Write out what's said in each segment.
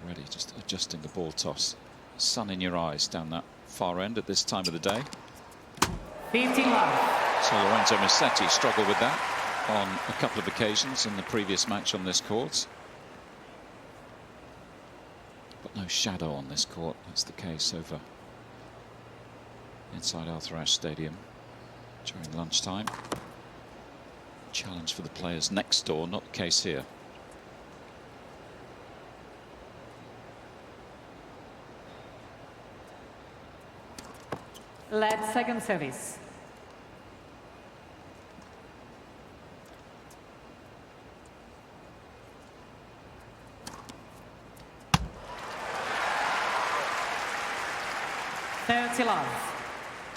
Already just adjusting the ball toss. Sun in your eyes down that far end at this time of the day. 15 love. So Lorenzo Musetti struggled with that on a couple of occasions in the previous match on this court. But no shadow on this court. That's the case over inside Arthur Ashe Stadium during lunchtime. Challenge for the players next door, not the case here. Led second service. Love.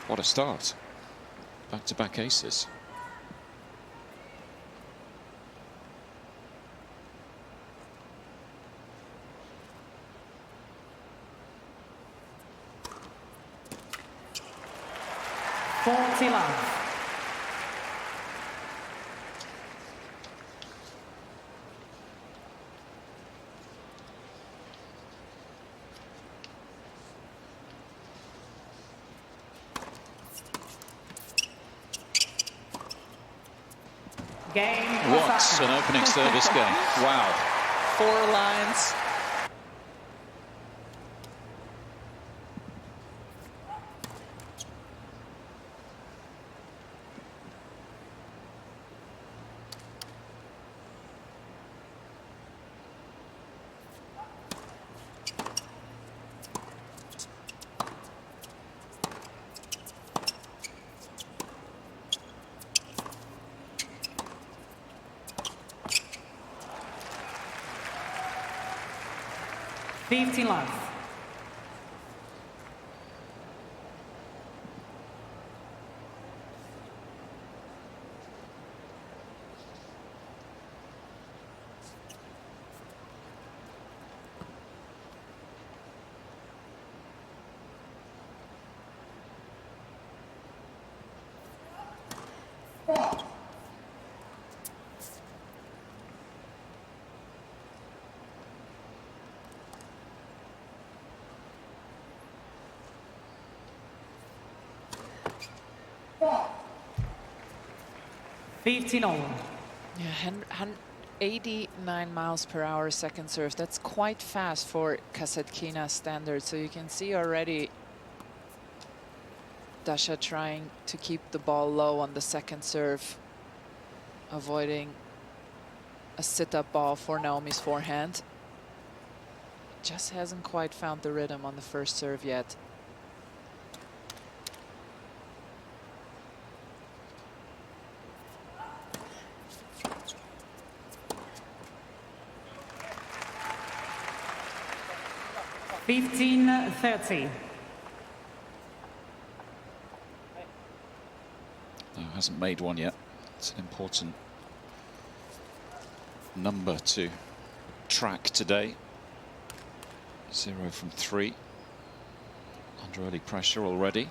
What a start. Back-to-back aces. Love. Game. What an opening service game. Wow. 4 lines. Love. Yeah, 89 miles per hour second serve. That's quite fast for Kasatkina standards. So you can see already Dasha trying to keep the ball low on the second serve, avoiding a sit-up ball for Naomi's forehand. Just hasn't quite found the rhythm on the first serve yet. $15-30. No, hasn't made one yet. It's an important number to track today. 0 from 3. Under early pressure already.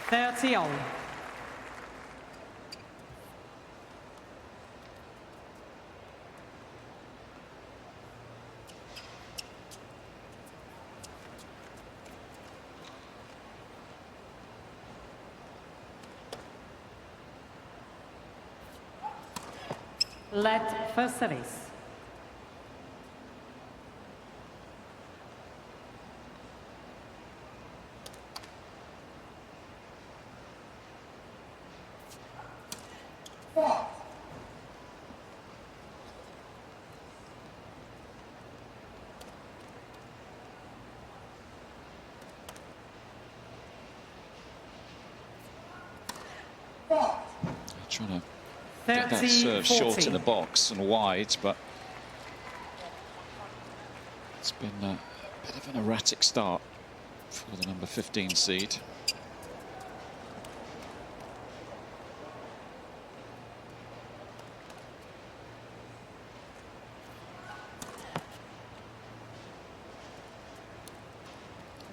$30. Let first service. Trying to get that serve short in the box and wide, but it's been a bit of an erratic start for the number 15 seed.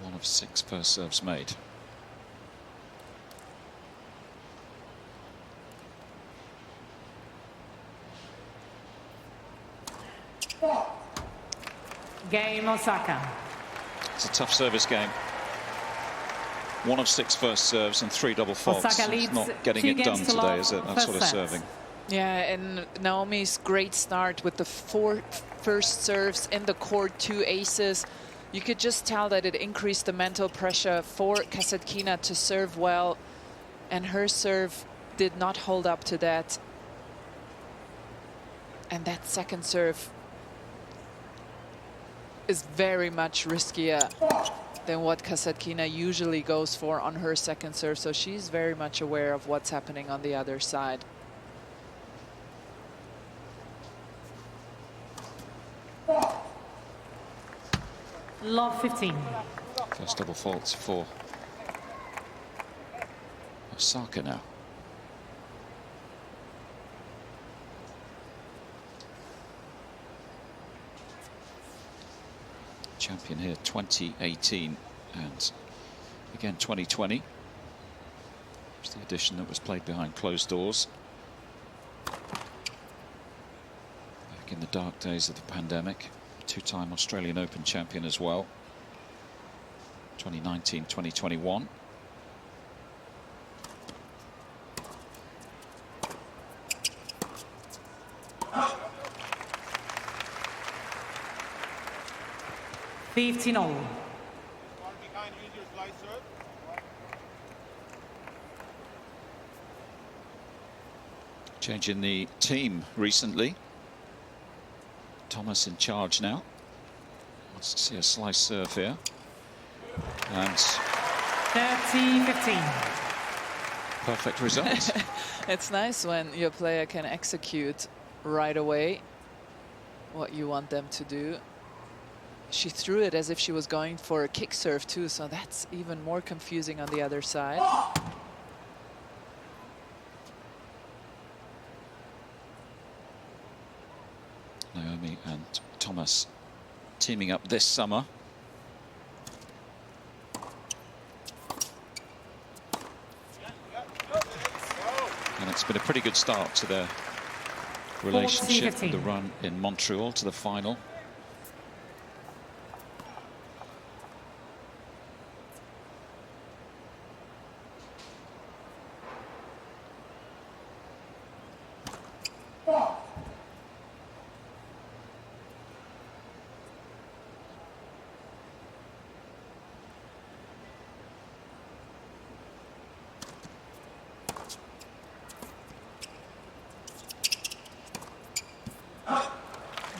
One of 6 first serves made. Game Osaka. It's a tough service game. 1 of 6 first serves and 3 double faults. Osaka It's leads not getting 2 it done games to today, love is it? That first sort of set. serving. Yeah, and Naomi's great start with the 4 first serves in the court, 2 aces. You could just tell that it increased the mental pressure for Kasatkina to serve well, and her serve did not hold up to that. And that second serve is very much riskier than what Kasatkina usually goes for on her second serve, so she's very much aware of what's happening on the other side. Love 15. First double faults for Osaka now. Champion here 2018 and again 2020. It's the edition that was played behind closed doors. Back in the dark days of the pandemic. 2-time Australian Open champion as well. 2019, 2021. $15 Change in the team recently. Thomas in charge now. Wants to see a slice serve here. And 30-15. perfect result. It's nice when your player can execute right away what you want them to do. She threw it as if she was going for a kick serve too, so that's even more confusing on the other side. Naomi and Thomas teaming up this summer. And it's been a pretty good start to their relationship, 14-15. the run in Montreal to the final.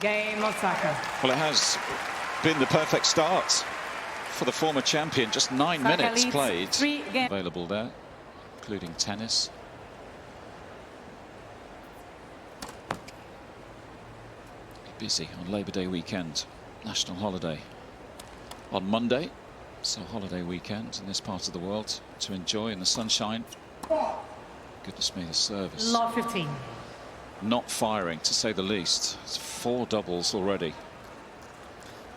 Game Osaka. Well, it has been the perfect start for the former champion. Just 9 Osaka minutes leads played 3 games. available there, including tennis. Busy on Labour Day weekend, national holiday on Monday, so holiday weekend in this part of the world to enjoy in the sunshine. Goodness me, the service Love 15. not firing, to say the least. It's 4 doubles already.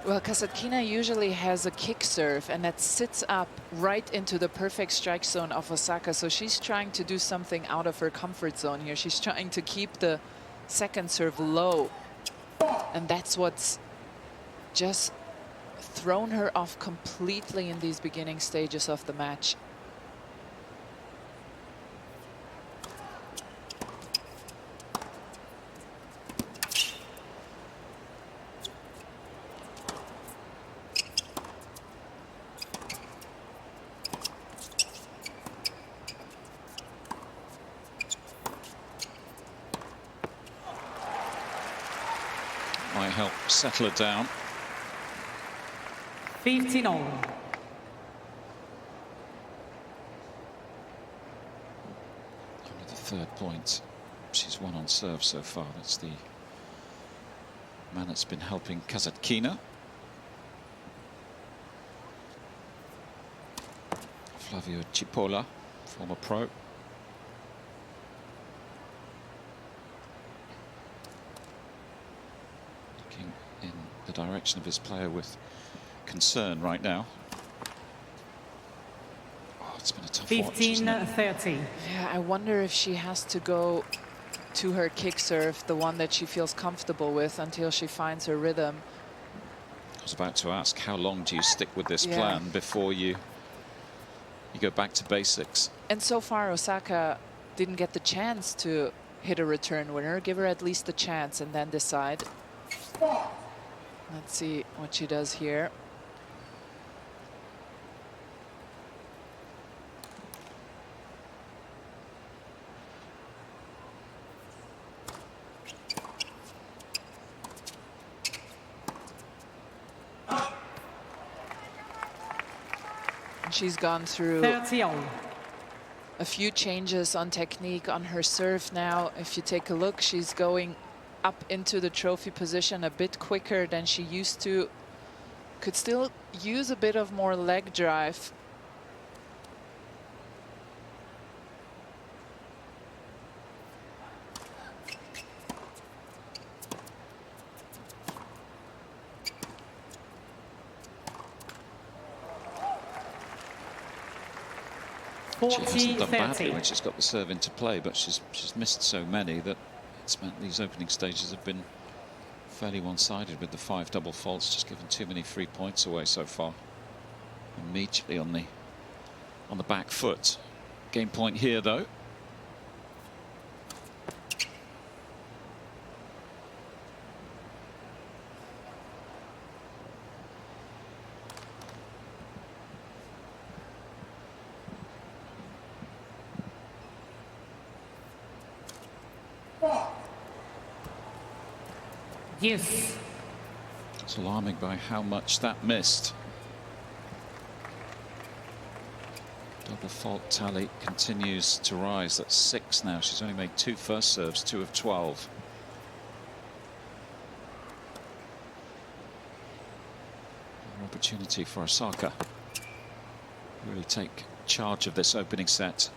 Well, Kasatkina usually has a kick serve, and that sits up right into the perfect strike zone of Osaka. So she's trying to do something out of her comfort zone here. She's trying to keep the second serve low. And that's what's just thrown her off completely in these beginning stages of the match. Might help settle it down. 15-all. Only the 3rd point she's won on serve so far. That's the man that's been helping Kasatkina. Flavio Cipolla, former pro. Looking in the direction of his player with concern right now. Oh, it's been a tough watch, isn't it? 15-30. Yeah, I wonder if she has to go to her kick serve, the one that she feels comfortable with until she finds her rhythm. I was about to ask, how long do you stick with this Yeah. plan before you go back to basics? And so far, Osaka didn't get the chance to hit a return winner. Give her at least a chance and then decide. Let's see what she does here. She's gone through 30-all. a few changes on technique on her serve now. If you take a look, she's going up into the trophy position a bit quicker than she used to. Could still use a bit of more leg drive. She hasn't done badly 40-30. when she's got the serve into play, but she's missed so many that it's meant these opening stages have been fairly one-sided, with the 5 double faults just given too many free points away so far. Immediately on the back foot. Game point here though. Yes. It's alarming by how much that missed. Double fault tally continues to rise. That's 6 now. She's only made 2 first serves, 2 of 12. An opportunity for Osaka to really take charge of this opening set.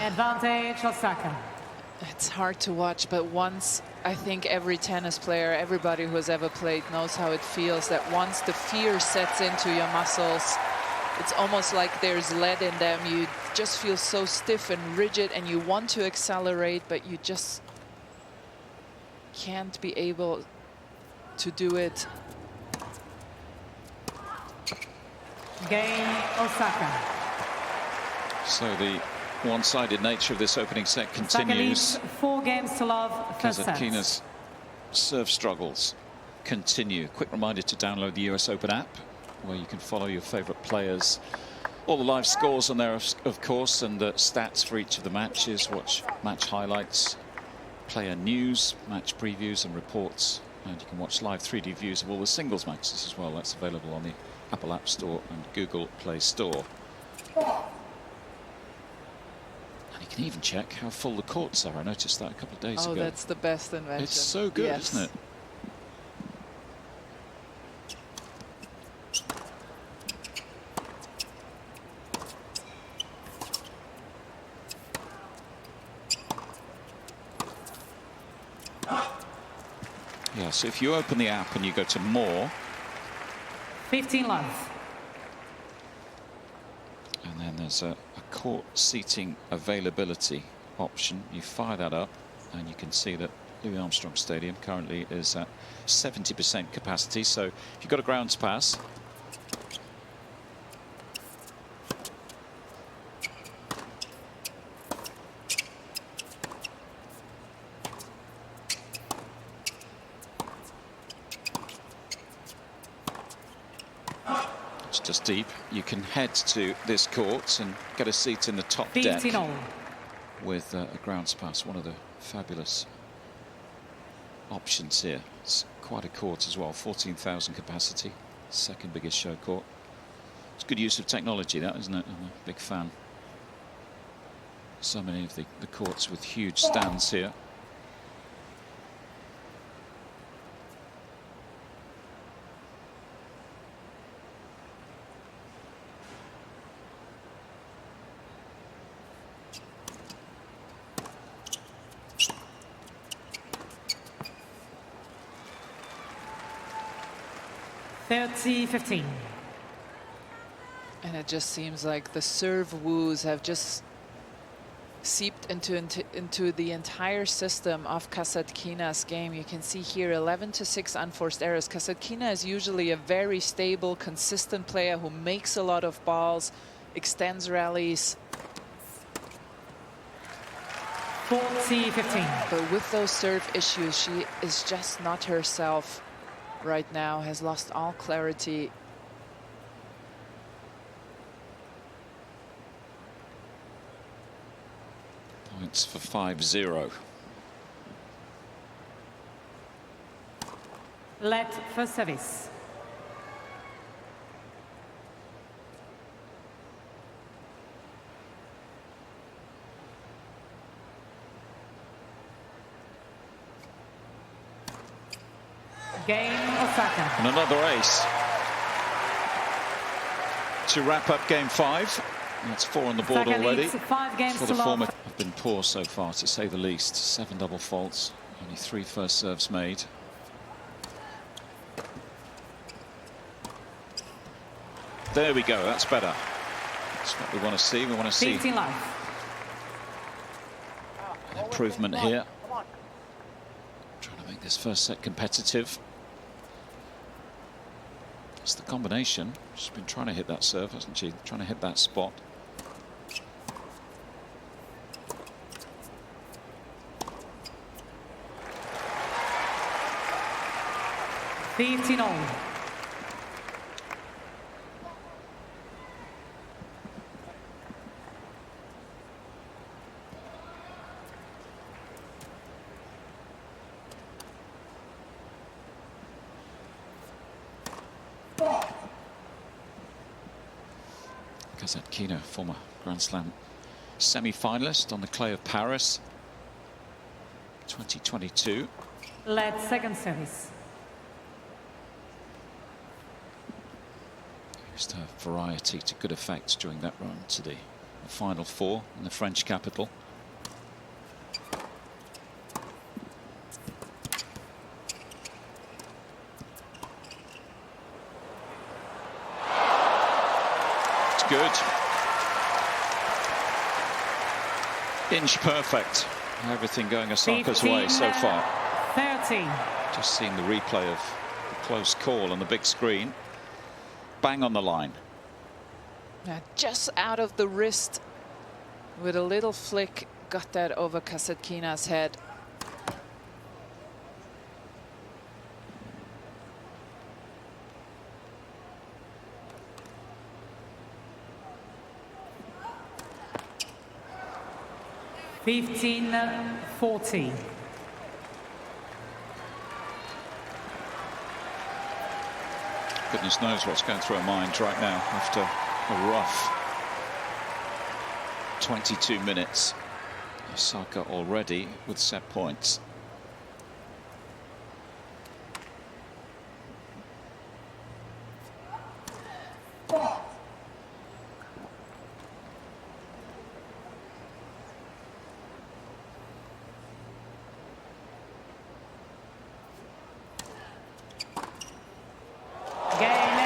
Advantage Osaka. It's hard to watch, but once, I think every tennis player, everybody who has ever played knows how it feels, that once the fear sets into your muscles, it's almost like there's lead in them. You just feel so stiff and rigid, and you want to accelerate, but you just can't be able to do it. Game Osaka. So the one-sided nature of this opening set Osaka continues. leads 4 games to love. First set. Kasatkina's serve struggles continue. Quick reminder to download the US Open app, where you can follow your favorite players. All the live scores on there, of course, and the stats for each of the matches. Watch match highlights, player news, match previews and reports. And you can watch live 3D views of all the singles matches as well. That's available on the Apple App Store and Google Play Store. And you can even check how full the courts are. I noticed that a couple of days ago. Oh, that's the best invention. It's so good, yes. isn't it? Yeah, so if you open the app and you go to more, 15 love. and then there's a court seating availability option, you fire that up and you can see that Louis Armstrong Stadium currently is at 70% capacity. So if you've got a grounds pass, it's just deep, you can head to this court and get a seat in the top deck 15-all. with a grounds pass. One of the fabulous options here. It's quite a court as well, 14,000 capacity, second biggest show court. It's good use of technology, that, isn't it? I'm a big fan. So many of the courts with huge stands here. 30-15. And it just seems like the serve woos have just seeped into the entire system of Kasatkina's game. You can see here 11-6 unforced errors. Kasatkina is usually a very stable, consistent player who makes a lot of balls, extends rallies. 40-15. But with those serve issues, she is just not herself right now, has lost all clarity. Points for 5-0. Let for service. Game Osaka. And another ace to wrap up game 5. That's 4 on the board Osaka already. leads 5 games For to the former, love. have been poor so far, to say the least. 7 double faults, only 3 first serves made. There we go. That's better. That's what we want to see. We want to see 15 love. an improvement here. Trying to make this first set competitive. It's the combination. She's been trying to hit that serve, hasn't she? Trying to hit that spot. $15. Kasatkina, former Grand Slam semi-finalist on the clay of Paris 2022. Let second service. Used her variety to good effect during that run to the Final Four in the French capital. It's good. Inch perfect. Everything going Osaka's way so far. 30. Just seeing the replay of the close call on the big screen. Bang on the line. Just out of the wrist with a little flick, got that over Kasatkina's head. $15-40. Goodness knows what's going through her mind right now after a rough 22 minutes. Osaka already with set points.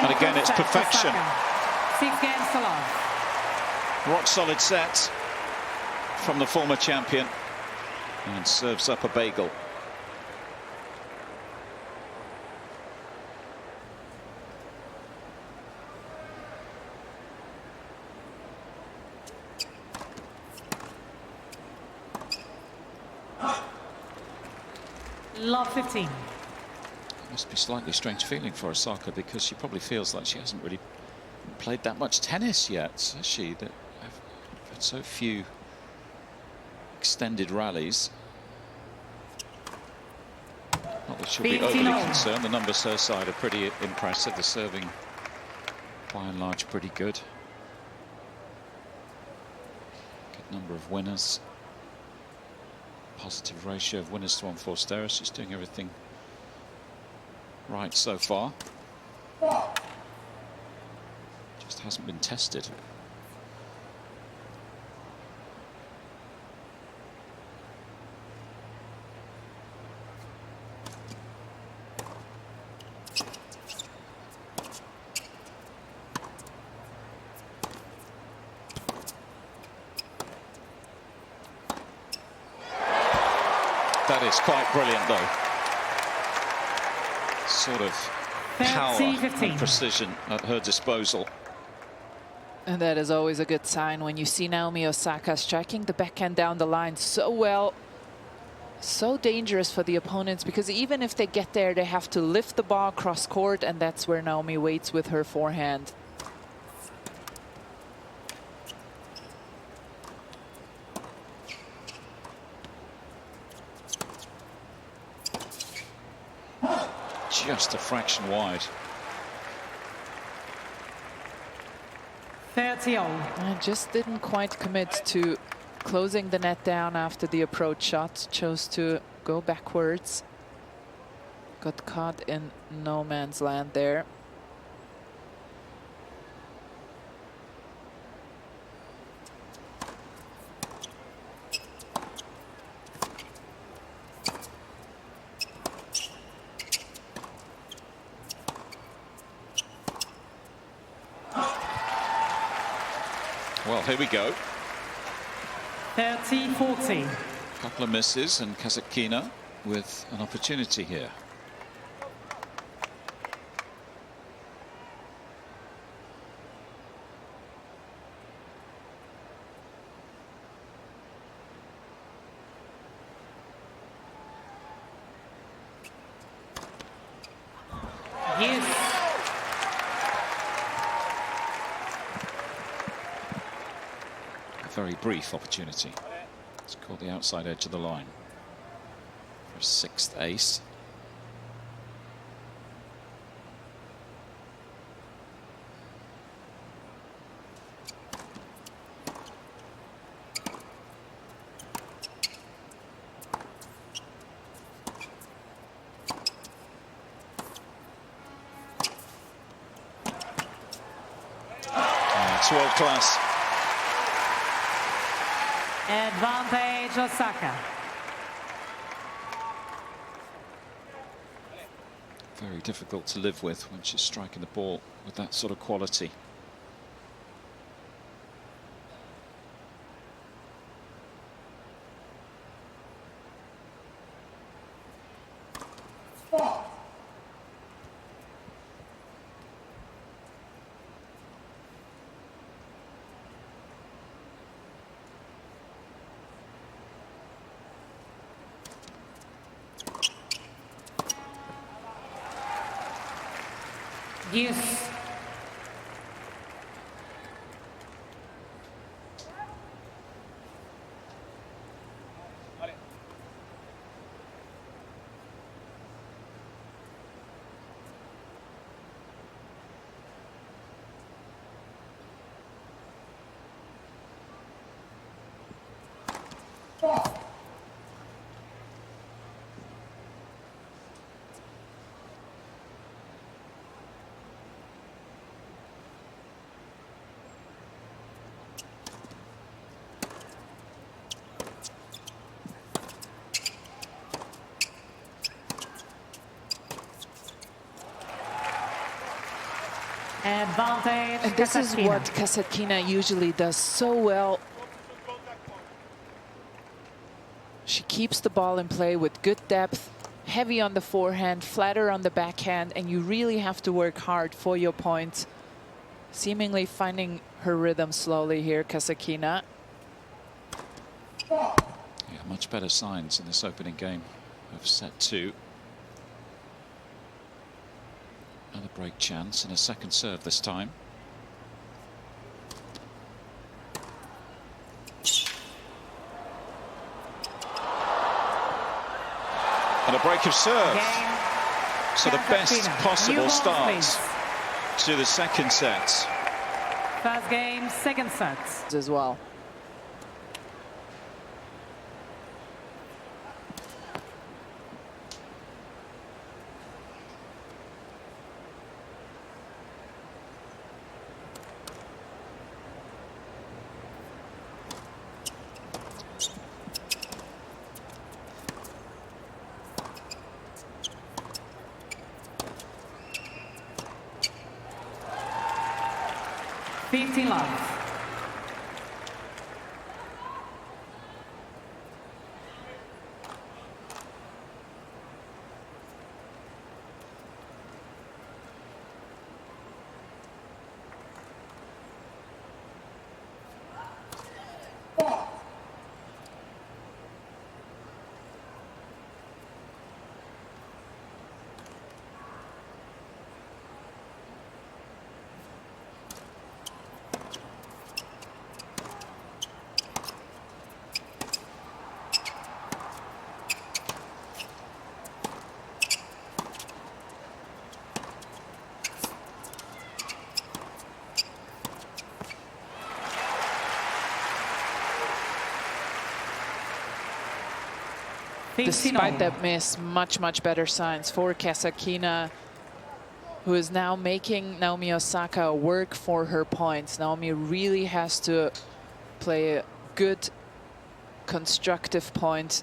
And again, it's perfection. 6 games to love. Rock solid set from the former champion, and serves up a bagel. Love 15. Must be slightly strange feeling for Osaka, because she probably feels like she hasn't really played that much tennis yet, has she? That have had so few extended rallies. Not that she'll be overly concerned. The numbers her side are pretty impressive. The serving, by and large, pretty good. Good number of winners. Positive ratio of winners to unforced errors. She's doing everything right so far. Just hasn't been tested. That is quite brilliant, though. Sort of power 30-15. and precision at her disposal. And that is always a good sign when you see Naomi Osaka striking the backhand down the line so well. So dangerous for the opponents, because even if they get there, they have to lift the ball cross court, and that's where Naomi waits with her forehand. Just a fraction wide. 30-all. And just didn't quite commit to closing the net down after the approach shot. Chose to go backwards. Got caught in no man's land there. Well, here we go. 30-40. Couple of misses, and Kasatkina with an opportunity here. Yes. Very brief opportunity. It's caught the outside edge of the line for a sixth ace. It's world class. Advantage Osaka. Very difficult to live with when she's striking the ball with that sort of quality. Yes. Advantage. And this is Kasatkina. what Kasatkina usually does so well. She keeps the ball in play with good depth, heavy on the forehand, flatter on the backhand, and you really have to work hard for your points. Seemingly finding her rhythm slowly here, Kasatkina. Yeah, much better signs in this opening game of set 2. Another break chance and a second serve this time. And a break of serve. Game. So the best Kasatkina. possible New ball, start please. to the second set. First game, second set. As well. Love. despite that miss, much better signs for Kasatkina, who is now making Naomi Osaka work for her points. Naomi really has to play a good, constructive point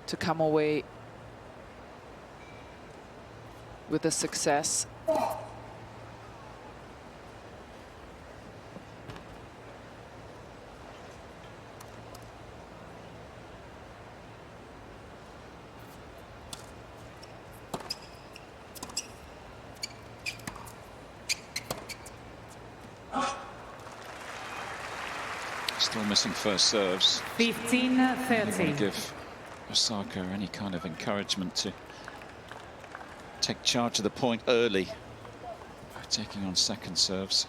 to come away with a success. Still missing first serves. 15-30. Give Osaka any kind of encouragement to take charge of the point early by taking on second serves.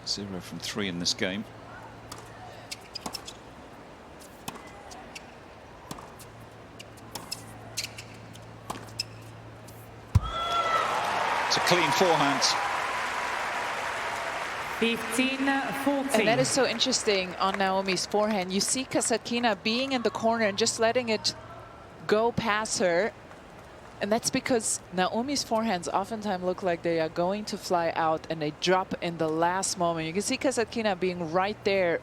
Zero from 3 in this game. It's a clean forehand. 15-14. And that is so interesting on Naomi's forehand. You see Kasatkina being in the corner and just letting it go past her. And that's because Naomi's forehands oftentimes look like they are going to fly out and they drop in the last moment. You can see Kasatkina being right there.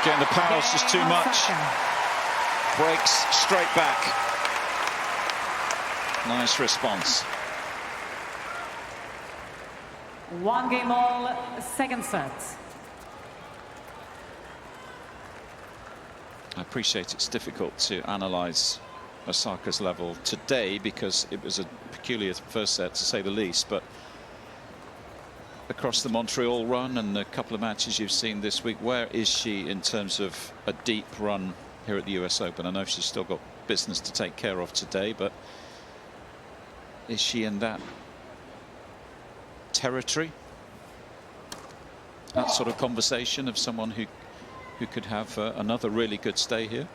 Getting the power's just too much. Breaks straight back. Nice response. 1-game-all, second set. I appreciate it's difficult to analyse Osaka's level today because it was a peculiar first set, to say the least, but across the Montreal run and the couple of matches you've seen this week, where is she in terms of a deep run here at the US Open? I know she's still got business to take care of today, but is she in that territory? That sort of conversation of someone who could have another really good stay here?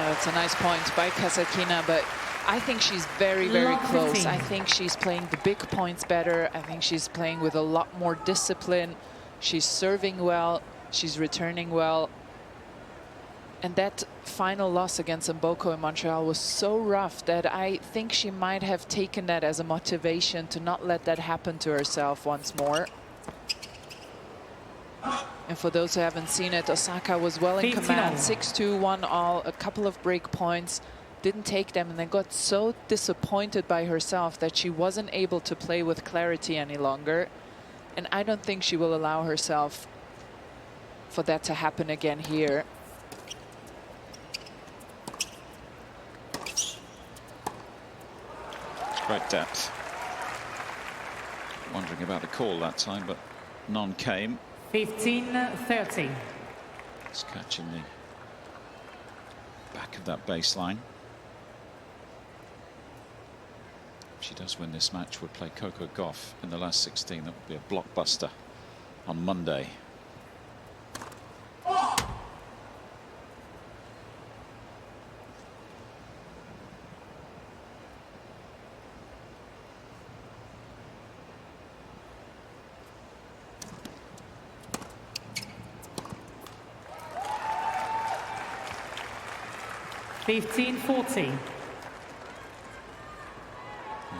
It's a nice point by Kasatkina, but I think she's very close. I think she's playing the big points better. I think she's playing with a lot more discipline. She's serving well. She's returning well. And that final loss against Mboko in Montreal was so rough that I think she might have taken that as a motivation to not let that happen to herself once more. And for those who haven't seen it, Osaka was well in command, 6-2, 1-all, a couple of break points, didn't take them, and then got so disappointed by herself that she wasn't able to play with clarity any longer. And I don't think she will allow herself for that to happen again here. Great depth. Wondering about the call that time, but none came. 15-30. It's catching the back of that baseline. If she does win this match, would play Coco Gauff in the last 16. That would be a blockbuster on Monday.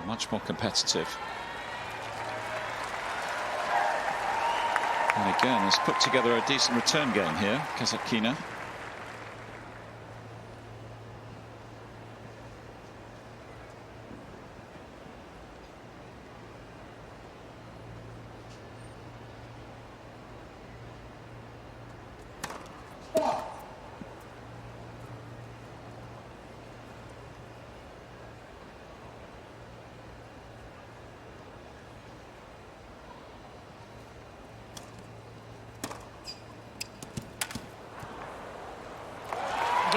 Much more competitive. And again, has put together a decent return game here, Kasatkina.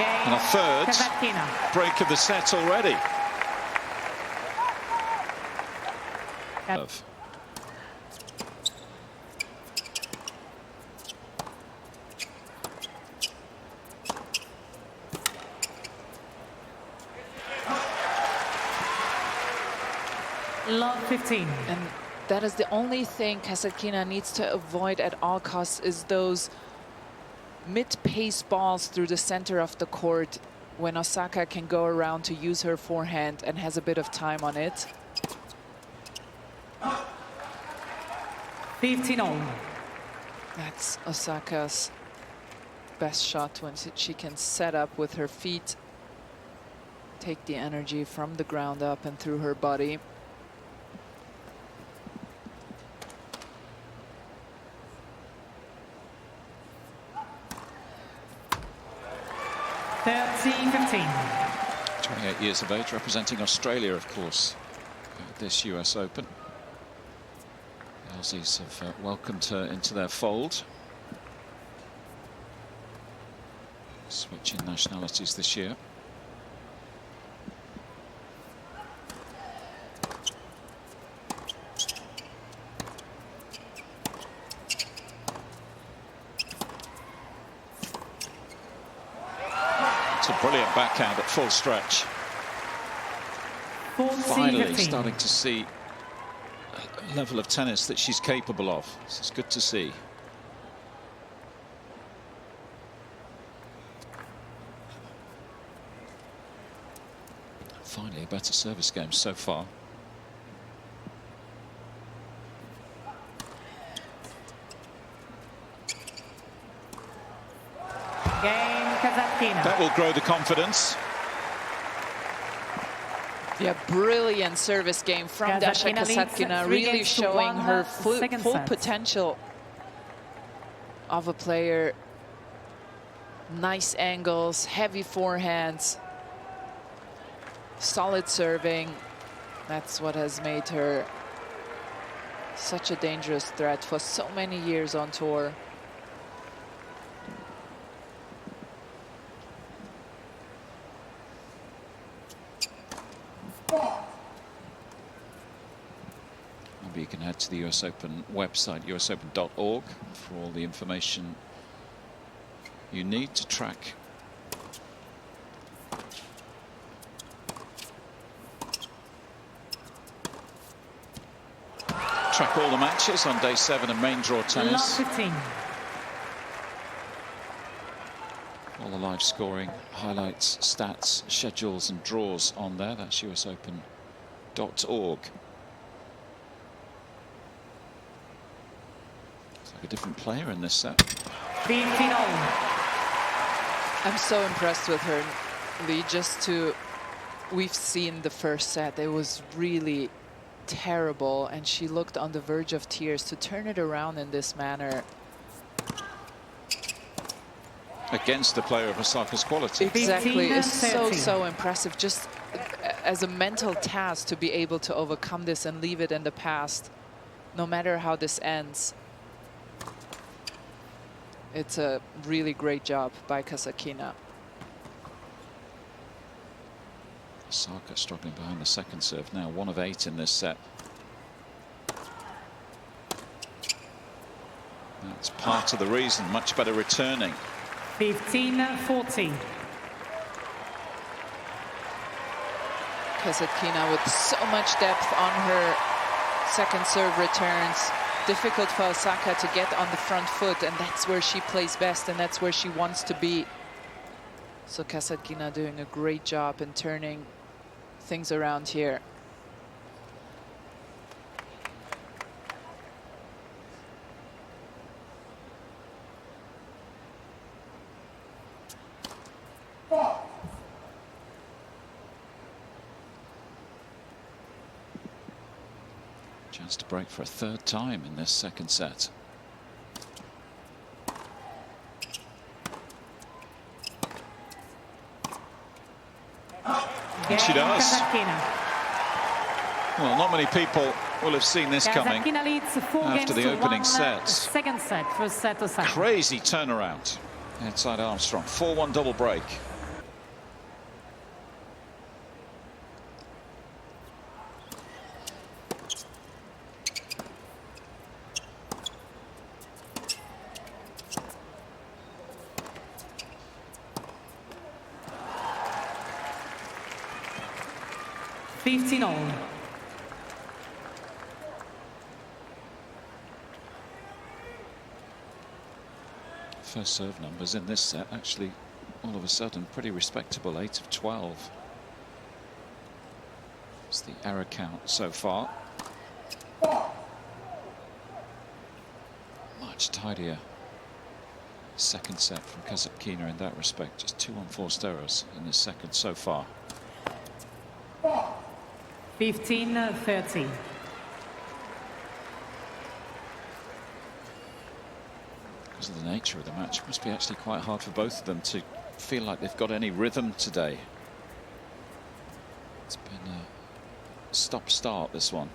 And a third Kasatkina. break of the set already. Love 15. And that is the only thing Kasatkina needs to avoid at all costs, is those mid-pace balls through the center of the court when Osaka can go around to use her forehand and has a bit of time on it. 15-all. That's Osaka's best shot, when she can set up with her feet, take the energy from the ground up and through her body. (13-15). 28 years of age, representing Australia, of course, at this US Open. The Aussies have welcomed her into their fold. Switching nationalities this year. It's a brilliant backhand at full stretch. 14-15. Finally starting to see a level of tennis that she's capable of. This is good to see. Finally a better service game so far. Game Kasatkina. That will grow the confidence. Yeah, brilliant service game from Daria Kasatkina, really showing her full potential of a player. Nice angles, heavy forehands, solid serving. That's what has made her such a dangerous threat for so many years on tour. Maybe you can head to the US Open website, usopen.org, for all the information you need to track all the matches on day 7 of main draw tennis. Love 15. All the live scoring, highlights, stats, schedules and draws on there. That's usopen.org. It's like a different player in this set. 15-all. I'm so impressed with her, Lee. We've seen the first set. It was really terrible, and she looked on the verge of tears. To turn it around in this manner Against the player of Osaka's quality. exactly is so impressive. Just as a mental task to be able to overcome this and leave it in the past, no matter how this ends. It's a really great job by Kasatkina. Osaka struggling behind the second serve now, 1 of 8 in this set. That's part of the reason, much better returning. 15-14. Kasatkina with so much depth on her second serve returns. Difficult for Osaka to get on the front foot, and that's where she plays best, and that's where she wants to be. So Kasatkina doing a great job in turning things around here. Chance to break for a 3rd time in this second set. And she does. Well, not many people will have seen this coming after the opening sets. Second set, first set Osaka. Crazy turnaround inside Armstrong. 4-1 double break. 15 all. First serve numbers in this set actually all of a sudden pretty respectable, 8 of 12. It's the error count so far. Much tidier second set from Kasatkina in that respect. Just 2 unforced errors in this second so far. 15-30. Because of the nature of the match, it must be actually quite hard for both of them to feel like they've got any rhythm today. It's been a stop-start, this one.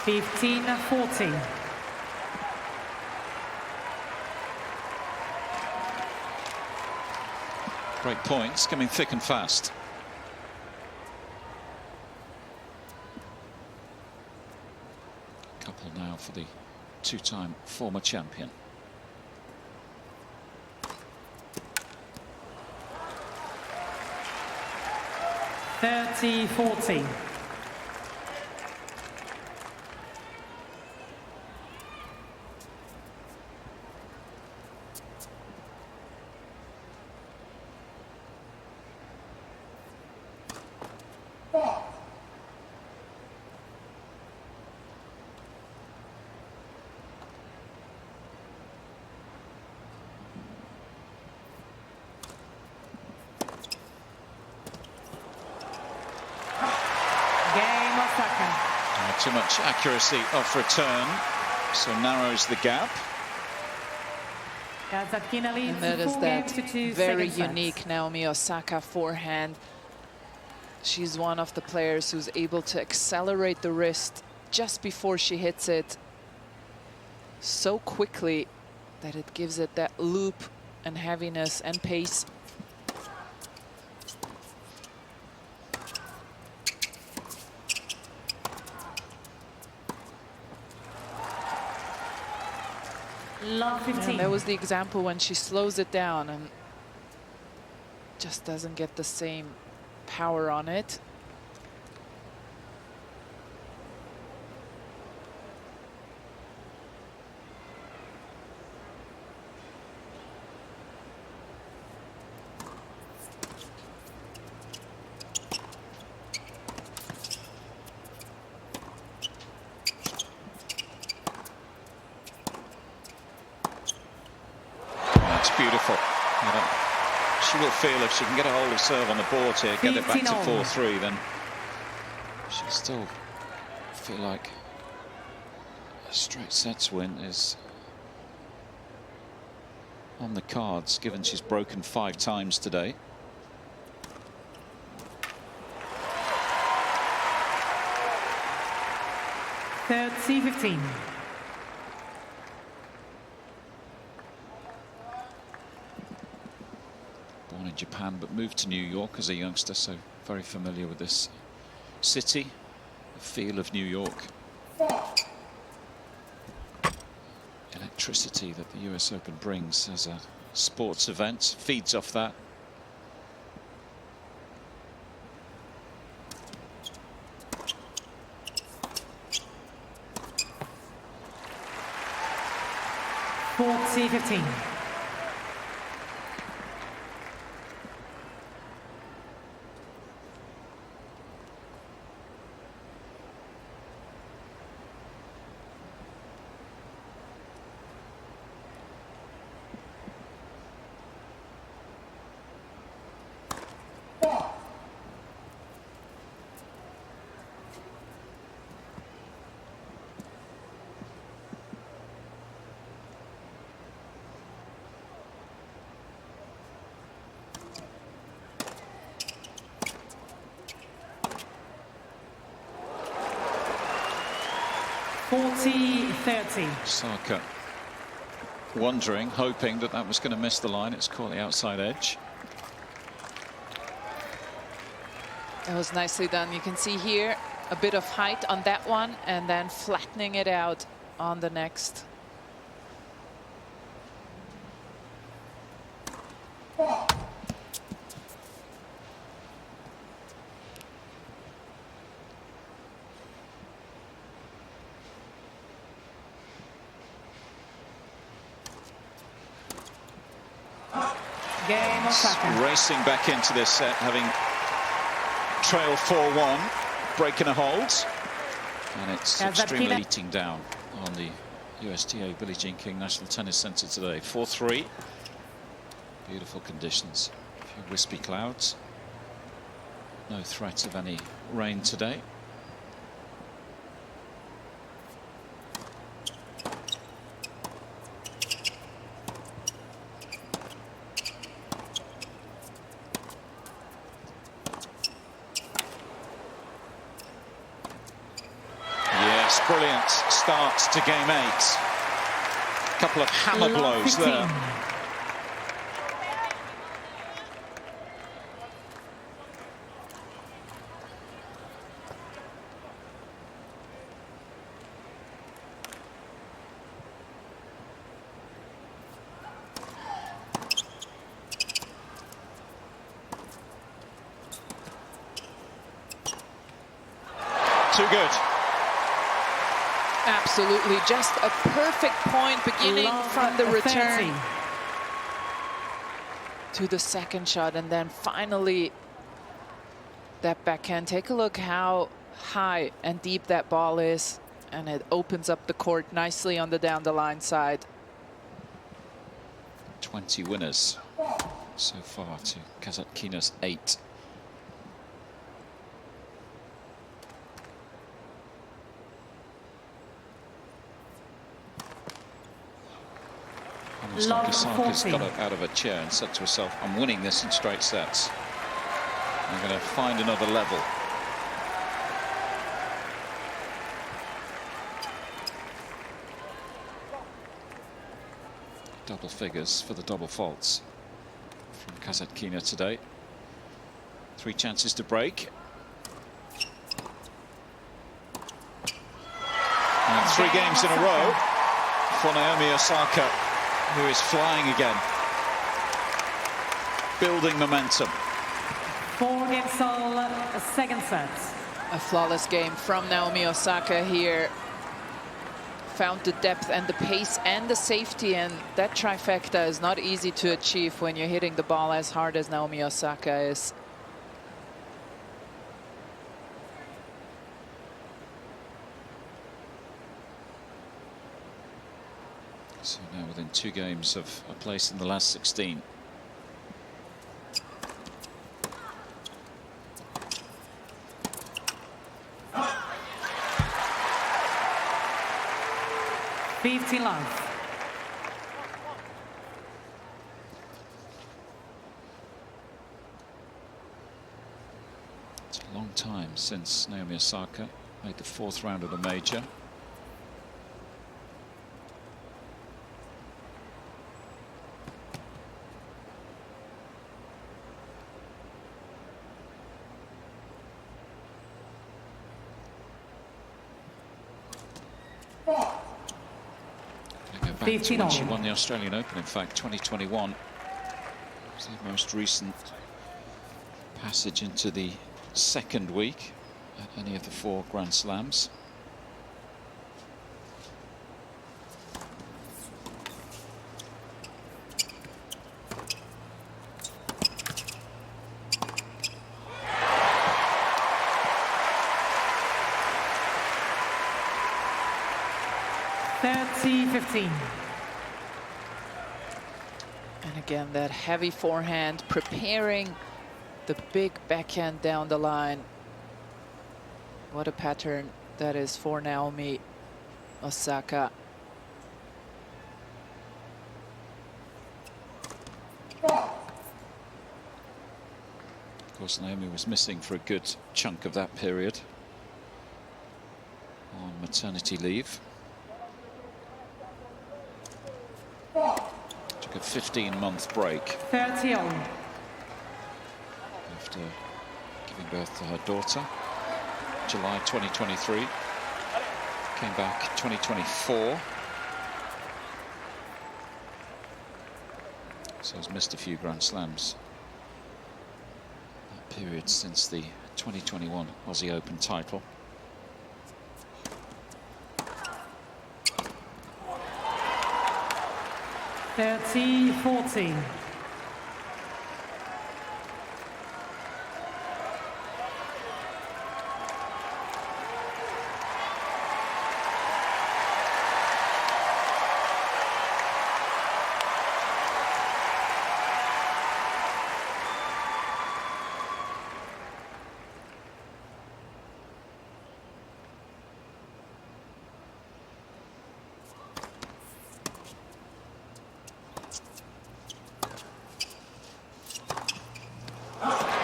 Fifteen 14. Great points, coming thick and fast. Couple now for the two-time former champion. Thirty 14. Too much accuracy off return, so narrows the gap. Kasatkina leads And that is that to 2 very second unique sets. Naomi Osaka forehand. She's one of the players who's able to accelerate the wrist just before she hits it so quickly that it gives it that loop and heaviness and pace. Love 15. And that was the example when she slows it down and just doesn't get the same power on it. Beautiful. She will feel if she can get a hold of serve on the board here, get it back to 4-3, then she'll still feel like a straight sets win is on the cards, given she's broken 5 times today. Thirty 15. Born in Japan but moved to New York as a youngster, so very familiar with this city, the feel of New York. Electricity that the US Open brings as a sports event feeds off that. Forty 15. .30. Osaka wondering, hoping that that was going to miss the line. It's caught the outside edge. That was nicely done. You can see here a bit of height on that one and then flattening it out on the next. Game Osaka. Racing back into this set, having trailed 4-1, breaking a hold. And it's extremely Kasatkina. heating down on the USTA Billie Jean King National Tennis Centre today. 4-3. Beautiful conditions. A few wispy clouds. No threat of any rain today. Brilliant start to game 8. A couple of hammer blows there. Too good. Absolutely, just a perfect point beginning from the return to the second shot, and then finally that backhand. Take a look how high and deep that ball is, and it opens up the court nicely on the down the line side. 20 winners so far to Kasatkina's 8. Almost like Osaka's got out of her chair and said to herself, I'm winning this in straight sets. I'm going to find another level. Double figures for the double faults from Kasatkina today. 3 chances to break. And 3 games in a row for Naomi Osaka, who is flying again. Building momentum. 4 games all, second set. A flawless game from Naomi Osaka here. Found the depth and the pace and the safety, and that trifecta is not easy to achieve when you're hitting the ball as hard as Naomi Osaka is. So now within 2 games of a place in the last 16. love. It's a long time since Naomi Osaka made the 4th round of the major. Back to when she won the Australian Open, in fact, 2021 was the most recent passage into the 2nd week at any of the 4 Grand Slams. And again, that heavy forehand, preparing the big backhand down the line. What a pattern that is for Naomi Osaka. Of course, Naomi was missing for a good chunk of that period on maternity leave. Took a 15-month break 30 on. after giving birth to her daughter, July 2023. Came back 2024. So has missed a few Grand Slams. That period since the 2021 Aussie Open title. (30-14).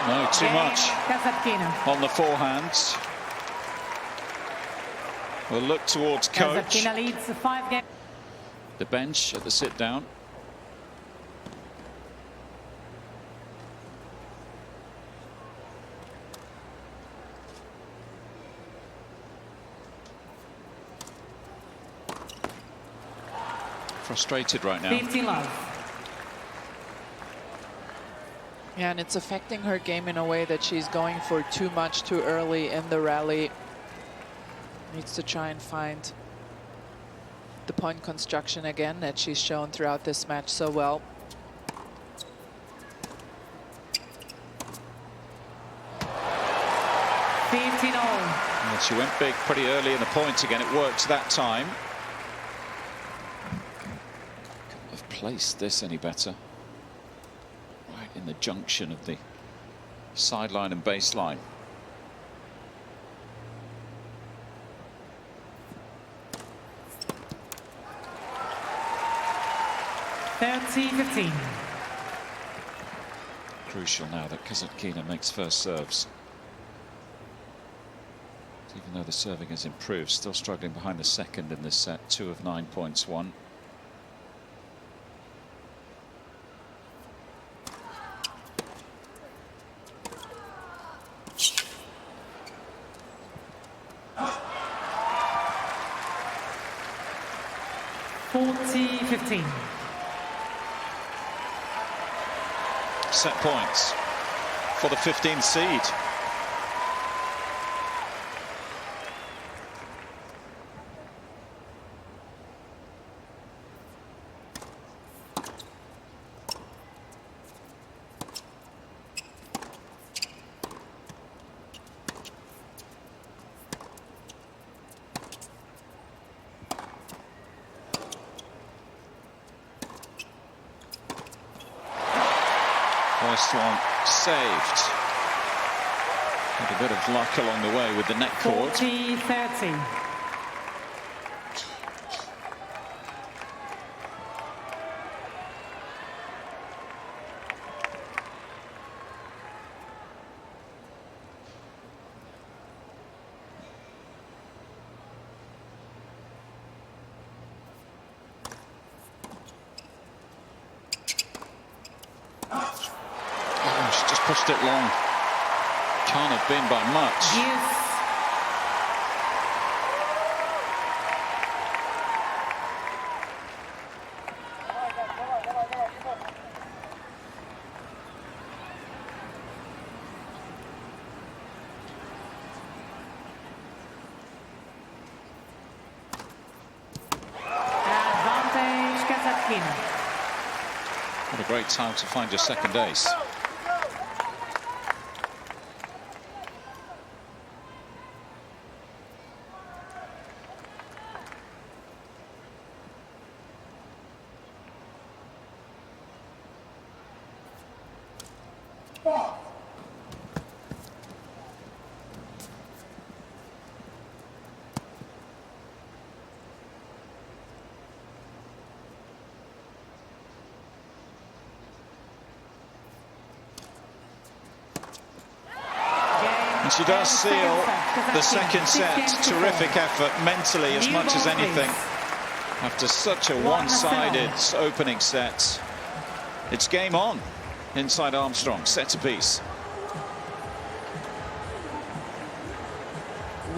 No, too much Kasatkina. on the forehands. We'll look towards coach. Kasatkina leads 5 games. The bench at the sit down. Frustrated right now. 15 love. Yeah, and it's affecting her game in a way that she's going for too much too early in the rally. Needs to try and find the point construction again that she's shown throughout this match so well. Well, she went big pretty early in the point again. It worked that time. Couldn't have placed this any better. Right in the junction of the sideline and baseline. (30-15). Crucial now that Kasatkina makes first serves. Even though the serving has improved, still struggling behind the second in this set. 2 of 9 points won. (40-15). Set points for the 15th seed. First one saved. Had a bit of luck along the way with the net cord. 40-30. Oh, she just pushed it long. Can't have been by much. Yes. Advantage Kasatkina. What a great time to find your second ace. And she does seal the second set. Terrific effort mentally as much as anything. After such a one-sided opening set, it's game on inside Armstrong, set apiece.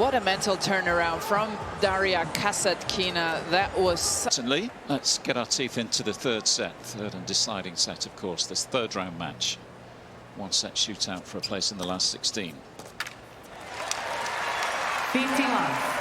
What a mental turnaround from Daria Kasatkina. That was... Certainly, let's get our teeth into the third set. Third and deciding set, of course. This third round match. One set shootout for a place in the last 16. 15 love.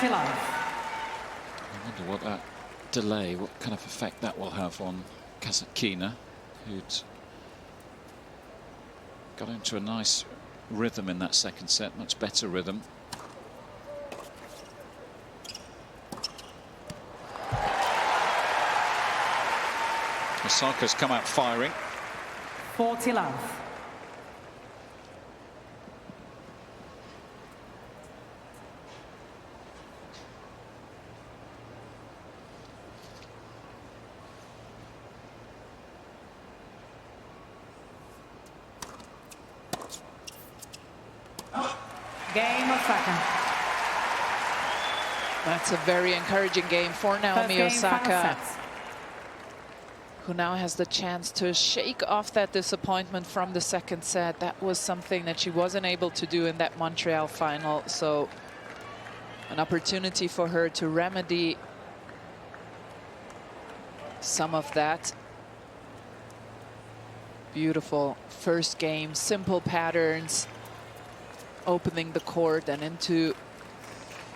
I wonder what that delay, what kind of effect that will have on Kasatkina, who'd got into a nice rhythm in that second set, much better rhythm. Osaka's come out firing. 40 love. Game Osaka. That's a very encouraging game for Naomi Osaka, who now has the chance to shake off that disappointment from the second set. That was something that she wasn't able to do in that Montreal final. So an opportunity for her to remedy some of that. Beautiful first game, simple patterns, opening the court and into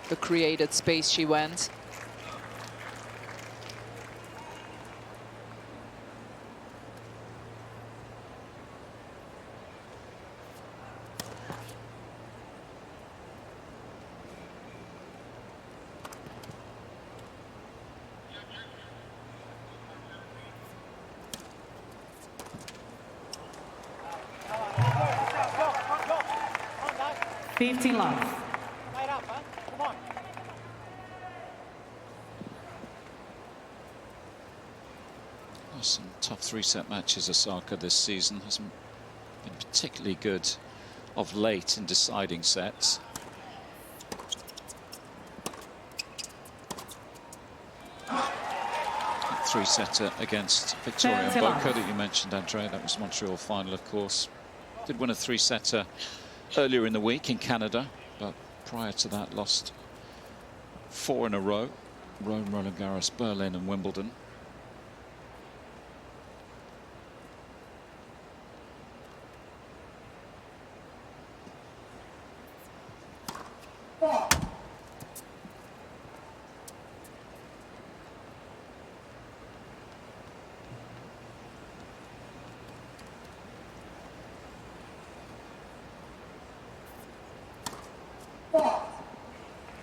the created space she went. Love. Some tough three-set matches Osaka this season. Hasn't been particularly good of late in deciding sets. Three-setter against Victoria Mboka that you mentioned, Andre. That was Montreal final, of course. Did win a three-setter earlier in the week in Canada, but prior to that lost 4 in a row. Rome, Roland Garros, Berlin and Wimbledon.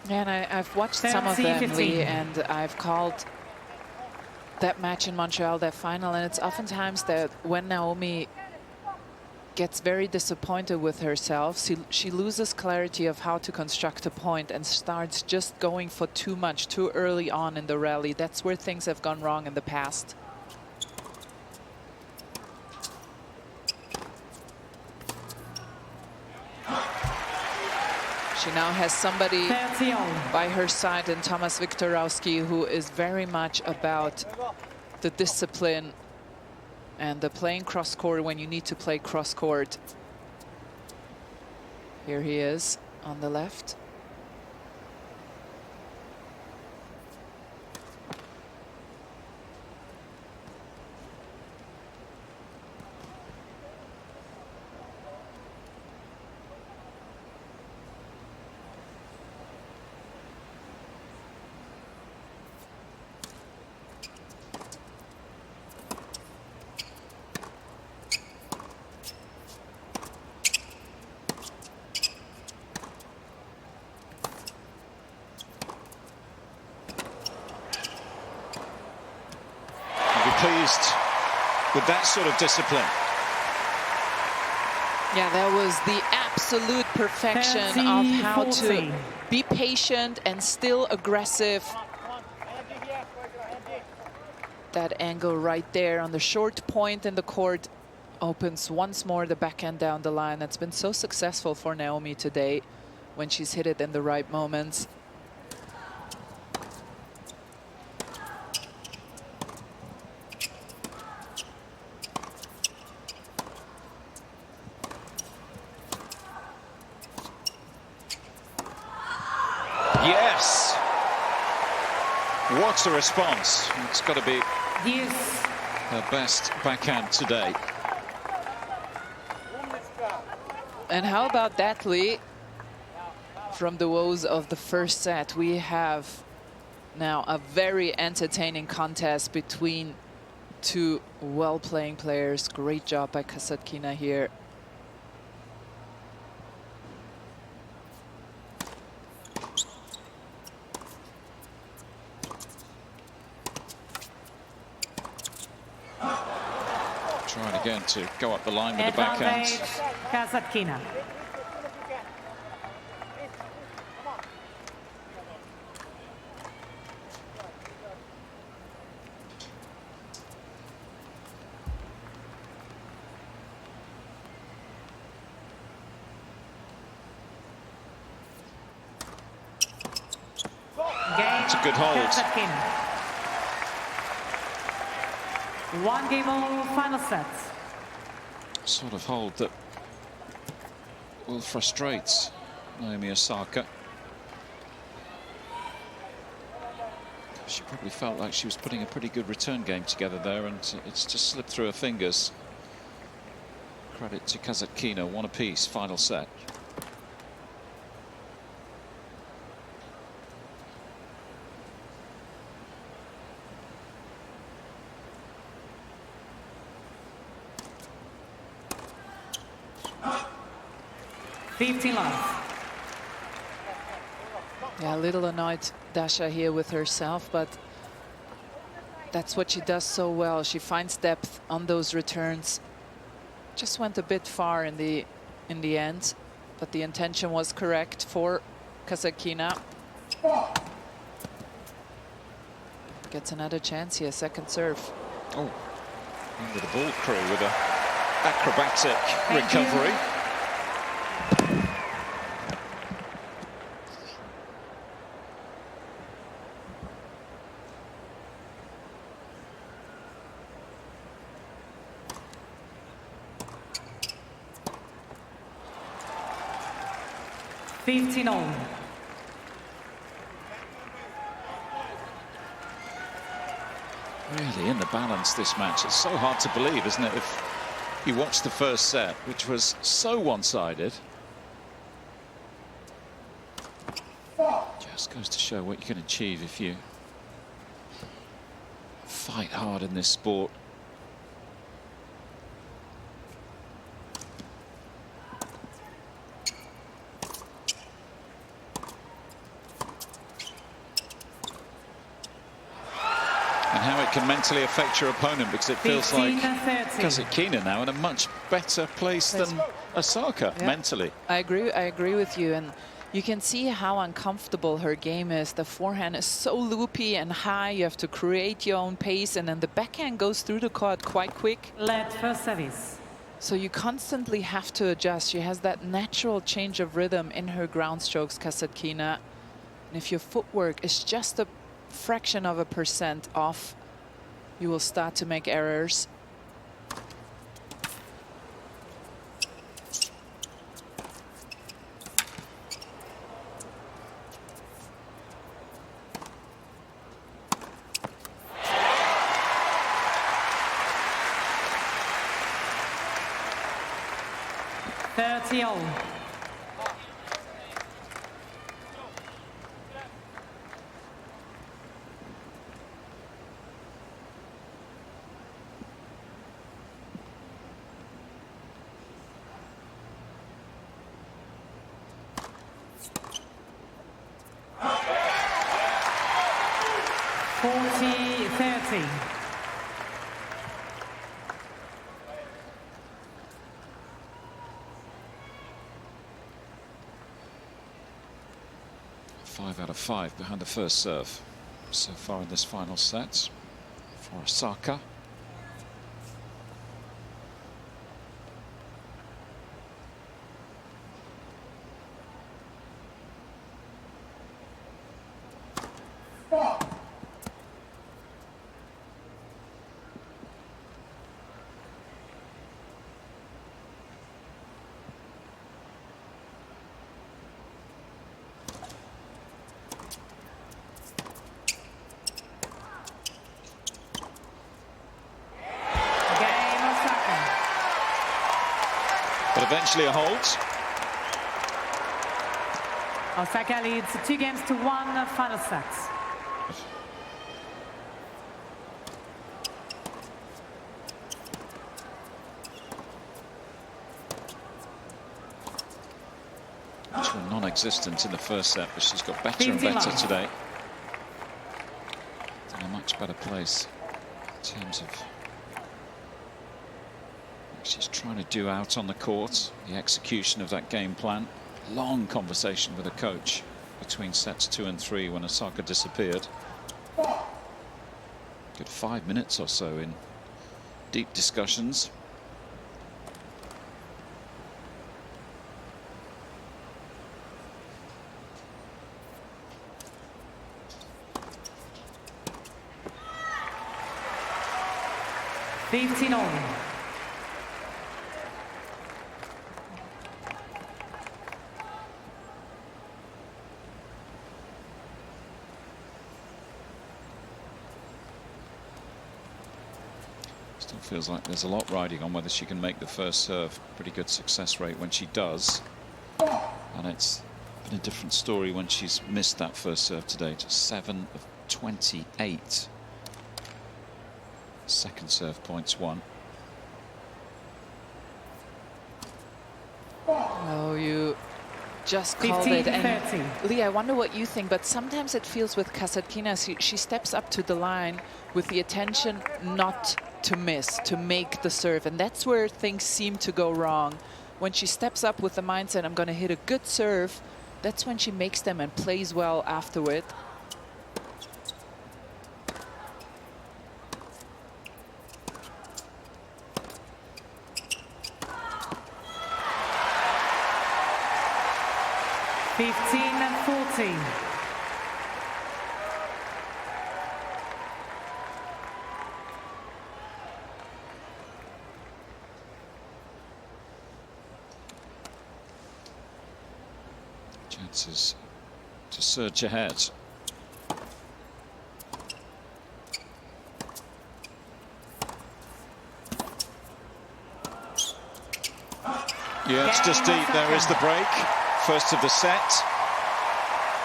And I've watched some of them, Lee, and I've called that match in Montreal, that final, and it's oftentimes that when Naomi gets very disappointed with herself, she loses clarity of how to construct a point and starts just going for too much, too early on in the rally. That's where things have gone wrong in the past. She now has somebody by her side in Thomas Viktorowski, who is very much about the discipline and the playing cross-court when you need to play cross-court. Here he is on the left. Pleased with that sort of discipline. Yeah, that was the absolute perfection of how to be patient and still aggressive. That angle right there on the short point in the court opens once more the backhand down the line. That's been so successful for Naomi today when she's hit it in the right moments. Yes! What a response. It's got to be her best backhand today. And how about that, Lee? From the woes of the first set, we have now a very entertaining contest between two well-playing players. Great job by Kasatkina here. Trying again to go up the line with the backhand. Kasatkina. It's a good hold. Kasatkina. 1-game-all final set. Sort of hold that will frustrate Naomi Osaka. She probably felt like she was putting a pretty good return game together there, and it's just slipped through her fingers. Credit to Kasatkina, one apiece, final set. Yeah, a little annoyed Dasha here with herself, but that's what she does so well. She finds depth on those returns. Just went a bit far in the end, but the intention was correct for Kasatkina. Gets another chance here, second serve. Oh, into the ball crew with a acrobatic recovery. Really in the balance, this match. It's so hard to believe, isn't it, if you watch the first set, which was so one-sided. Just goes to show what you can achieve if you fight hard in this sport. Can mentally affect your opponent, because it feels like Kasatkina now in a much better place than Osaka mentally. I agree with you, and you can see how uncomfortable her game is. The forehand is so loopy and high, you have to create your own pace, and then the backhand goes through the court quite quick. Let first service. So you constantly have to adjust. She has that natural change of rhythm in her ground strokes, Kasatkina. And if your footwork is just a fraction of a percent off, you will start to make errors. 5 out of 5 behind the first serve so far in this final set for Osaka. But eventually a hold. Osaka leads 2-1 final set. Which were non-existent in the first set, but she's got better and better today. In a much better place in terms of what she's trying to do out on the court, the execution of that game plan. Long conversation with a coach between sets 2 and 3 when Osaka disappeared. Good 5 minutes or so in deep discussions. Still feels like there's a lot riding on whether she can make the first serve. Pretty good success rate when she does. And it's been a different story when she's missed that first serve today. To 7 of 28. Second serve points won. Oh, you just called it. And Lee, I wonder what you think, but sometimes it feels with Kasatkina, she steps up to the line with the attention not to miss, to make the serve. And that's where things seem to go wrong. When she steps up with the mindset, I'm going to hit a good serve, that's when she makes them and plays well afterward. Chances to surge ahead. Yeah, it's just deep. There is the break. First of the set.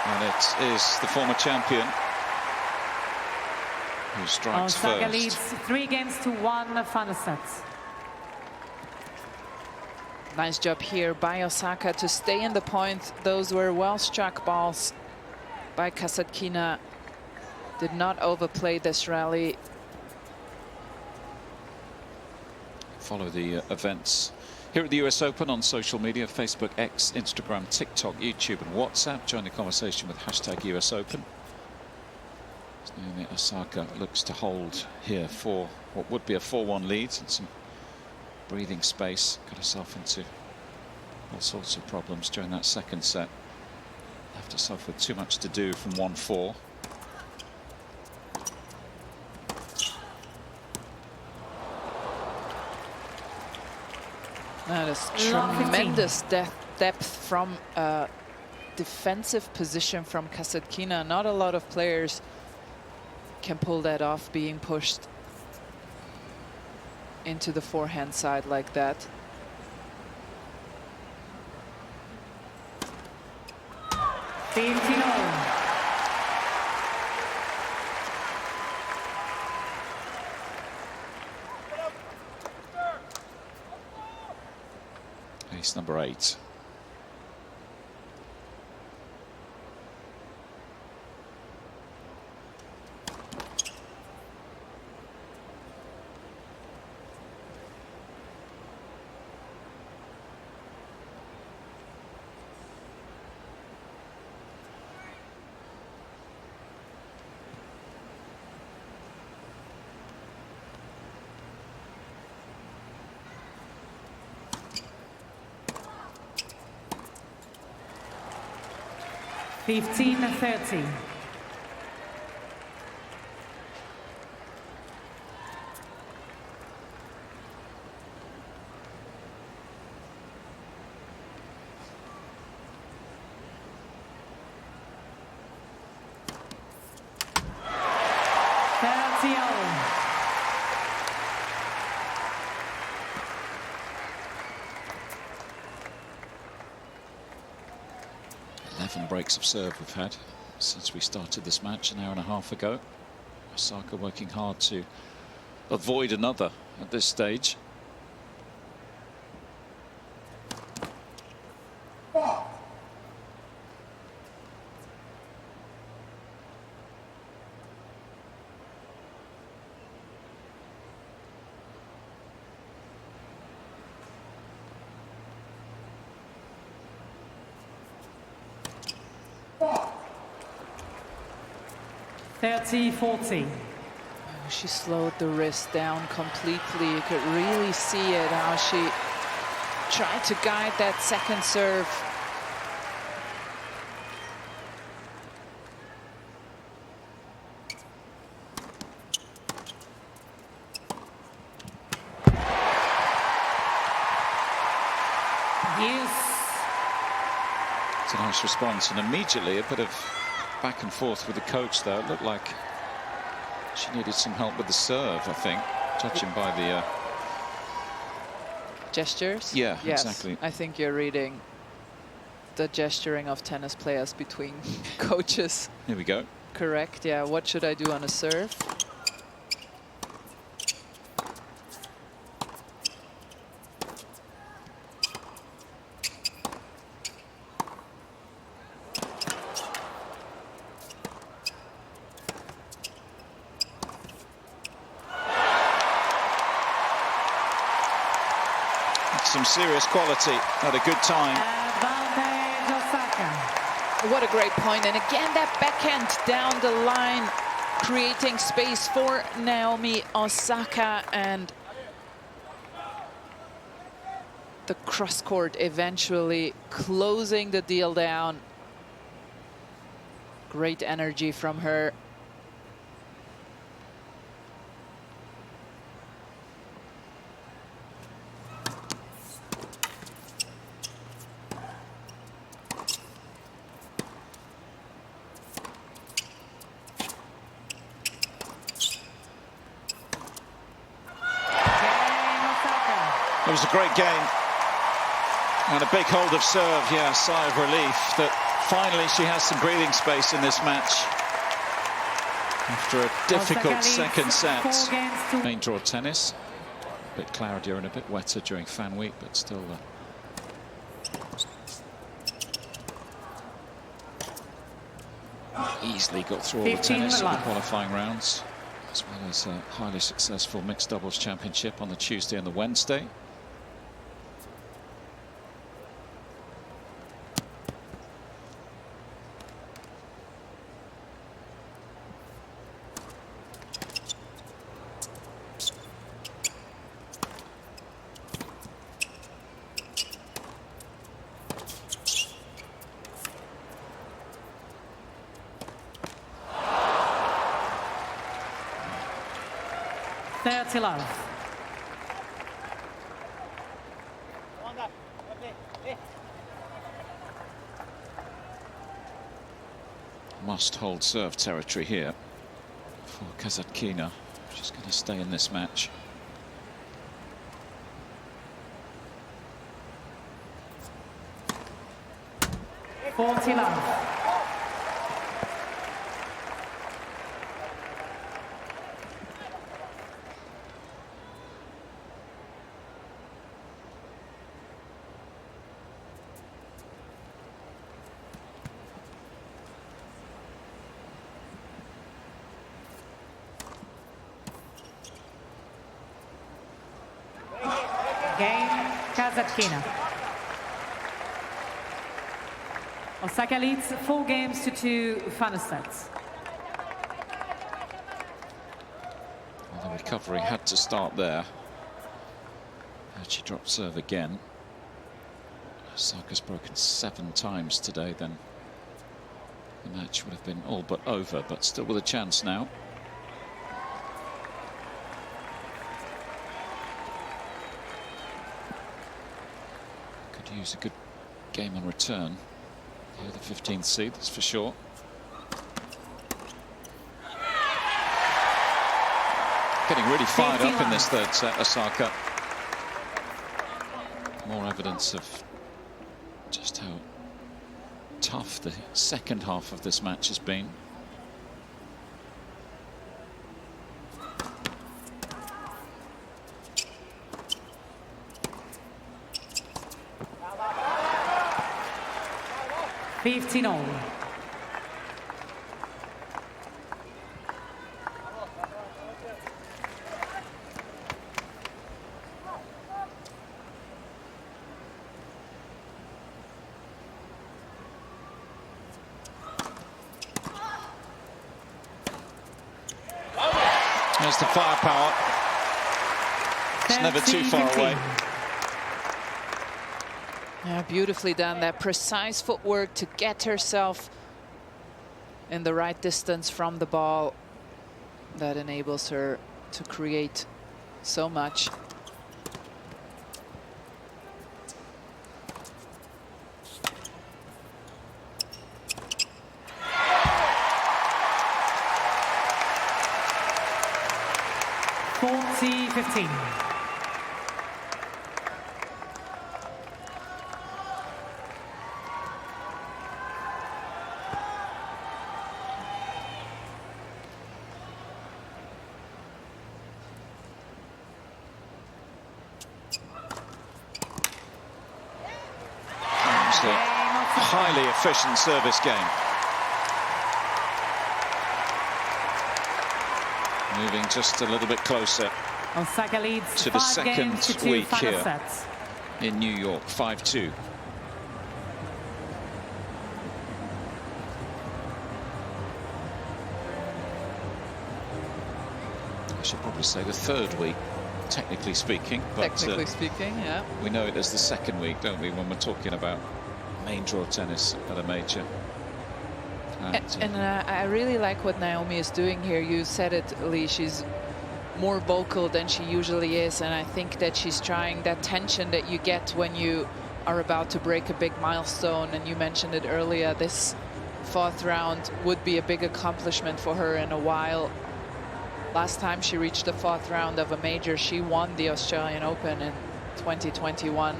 And it is the former champion who strikes Osaka first. leads 3-1 final set. Nice job here by Osaka to stay in the point. Those were well-struck balls by Kasatkina. Did not overplay this rally. Follow the events here at the US Open on social media, Facebook, X, Instagram, TikTok, YouTube and WhatsApp. Join the conversation with hashtag US Open. Naomi Osaka looks to hold here for what would be a 4-1 lead and some breathing space. Got herself into all sorts of problems during that second set. Left herself with too much to do from 1-4. That is tremendous depth from a defensive position from Kasatkina. Not a lot of players can pull that off, being pushed into the forehand side like that. Ace number 8. 15-30. Breaks of serve we've had since we started this match an hour and a half ago. Osaka working hard to avoid another at this stage. She slowed the wrist down completely. You could really see it, how she tried to guide that second serve. It's a nice response, and immediately a bit of back and forth with the coach there. It looked like she needed some help with the serve, I think, judging by the gestures. Yeah, yes, exactly. I think you're reading the gesturing of tennis players between coaches. Here we go. Correct, yeah. What should I do on a serve? Some serious quality at a good time. What a great point. And again, that backhand down the line, creating space for Naomi Osaka, and the cross court eventually closing the deal down. Great energy from her. It was a great game and a big hold of serve. Yeah, sigh of relief that finally she has some breathing space in this match after a difficult second set. Main draw tennis, a bit cloudier and a bit wetter during fan week, but still easily got through all the tennis in the qualifying rounds, as well as a highly successful mixed doubles championship on the Tuesday and the Wednesday. Must hold serve territory here for Kasatkina. She's going to stay in this match. Game, Kasatkina. Osaka leads 4-2 final sets. Well, the recovery had to start there. And she dropped serve again. Osaka's broken 7 times today, then the match would have been all but over, but still with a chance now. Could use a good game on return. Here, the 15th seed, that's for sure. Getting really fired up in this third set, Osaka. More evidence of just how tough the second half of this match has been. $15-all. There's the firepower. It's never too far away. Yeah, beautifully done. That precise footwork to get herself in the right distance from the ball that enables her to create so much. $40-15. Highly efficient service game. Moving just a little bit closer Osaka leads to the second week here sets. in New York, 5-2. I should probably say the third week, technically speaking. But, Technically speaking, yeah. We know it as the second week, don't we, when we're talking about main draw tennis at a major. And I really like what Naomi is doing here. You said it, Lee. She's more vocal than she usually is, and I think that she's trying that tension that you get when you are about to break a big milestone. And you mentioned it earlier, this fourth round would be a big accomplishment for her in a while. Last time she reached the fourth round of a major, she won the Australian Open in 2021.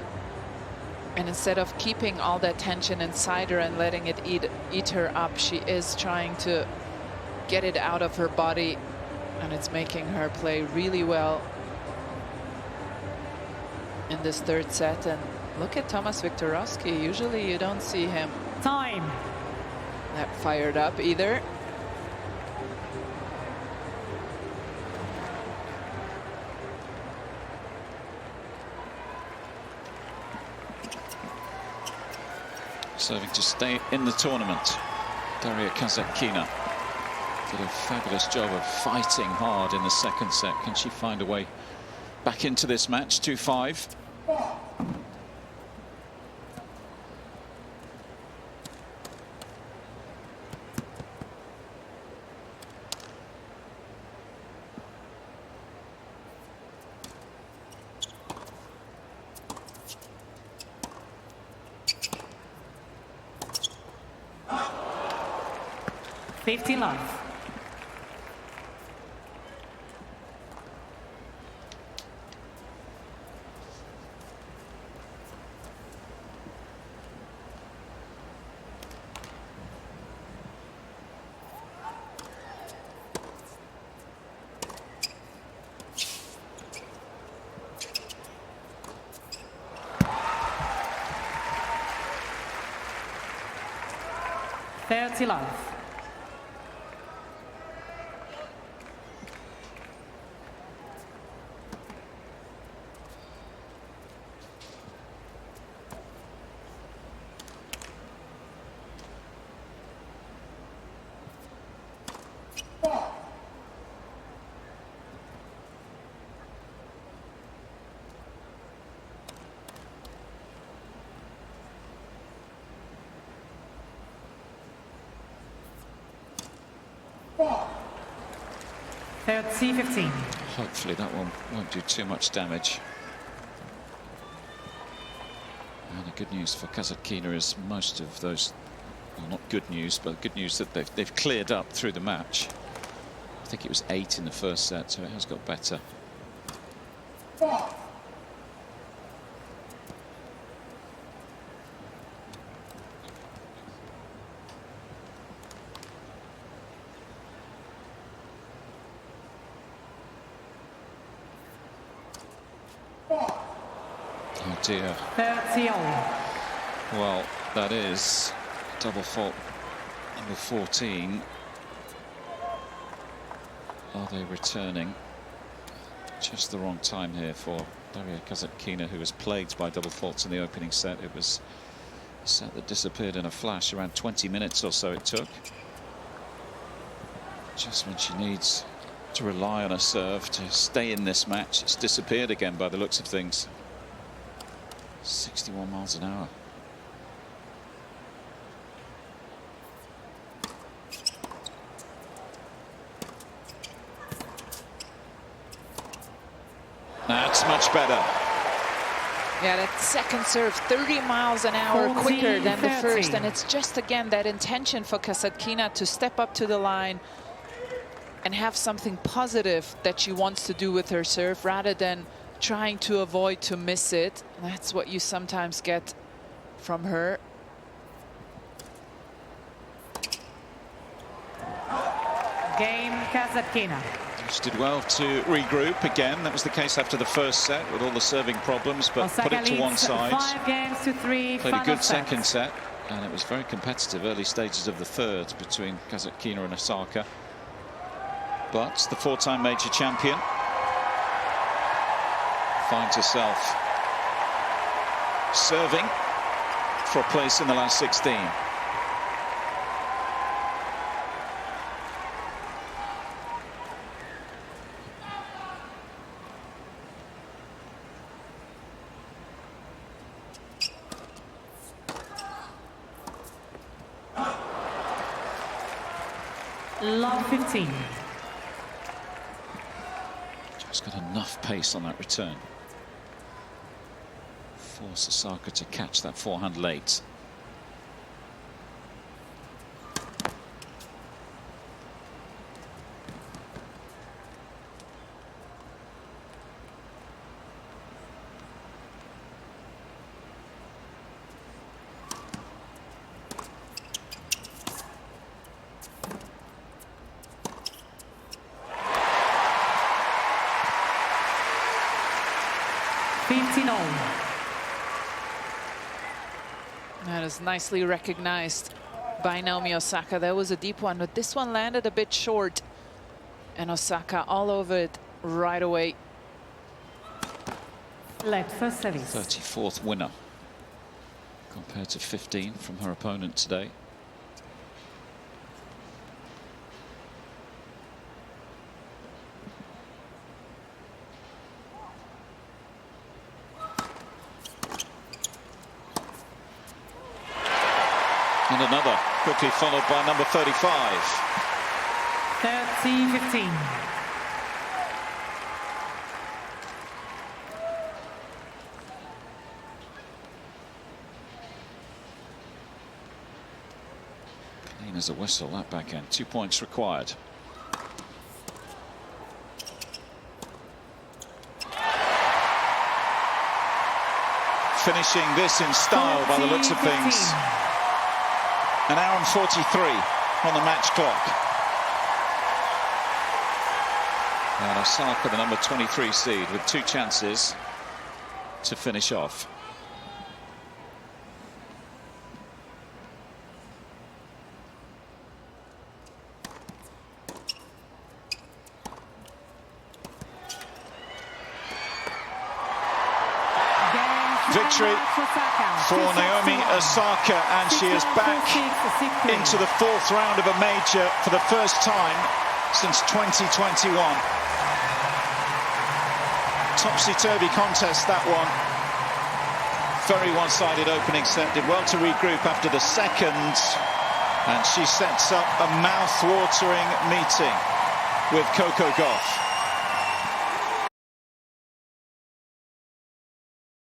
And instead of keeping all that tension inside her and letting it eat her up, she is trying to get it out of her body, and it's making her play really well in this third set. And look at Tomas Viktorovski. Usually you don't see him that fired up either. Serving to stay in the tournament. Daria Kasatkina did a fabulous job of fighting hard in the second set. Can she find a way back into this match? 2-5. $15-love. $30-love. 30-15. Hopefully that one won't do too much damage. And the good news for Kasatkina is most of those, well, not good news, but good news that they've cleared up through the match. I think it was 8 in the first set, so it has got better. Oh dear. 30-all. Well, that is double fault number 14. Are they returning? Just the wrong time here for Daria Kasatkina, who was plagued by double faults in the opening set. It was a set that disappeared in a flash. Around 20 minutes or so it took. Just when she needs to rely on a serve to stay in this match, it's disappeared again by the looks of things. 61 miles an hour. That's much better. Yeah, that second serve, 30 miles an hour quicker than the first. And it's just, again, that intention for Kasatkina to step up to the line and have something positive that she wants to do with her serve rather than trying to avoid to miss it. That's what you sometimes get from her. Game Kasatkina. She did well to regroup again. That was the case after the first set with all the serving problems, but Osaka put it to one leads side. 5-3. Played a good second set, and it was very competitive early stages of the third between Kasatkina and Osaka. But the 4-time major champion finds herself serving for a place in the last 16. Love 15. Just got enough pace on that return. Force Osaka to catch that forehand late. That is nicely recognized by Naomi Osaka. That was a deep one, but this one landed a bit short. And Osaka all over it right away. Left first service. 34th winner compared to 15 from her opponent today. And another, quickly followed by number 35. 30-15. Clean as a whistle, that backhand. 2 points required. Finishing this in style by the looks of things. An hour and 43 on the match clock. And Osaka, the number 23 seed, with 2 chances to finish off. Victory for Naomi Osaka, and she is back into the 4th round of a major for the first time since 2021. Topsy-turvy contest, that one. Very one-sided opening set. Did well to regroup after the second, and she sets up a mouth-watering meeting with Coco Gauff.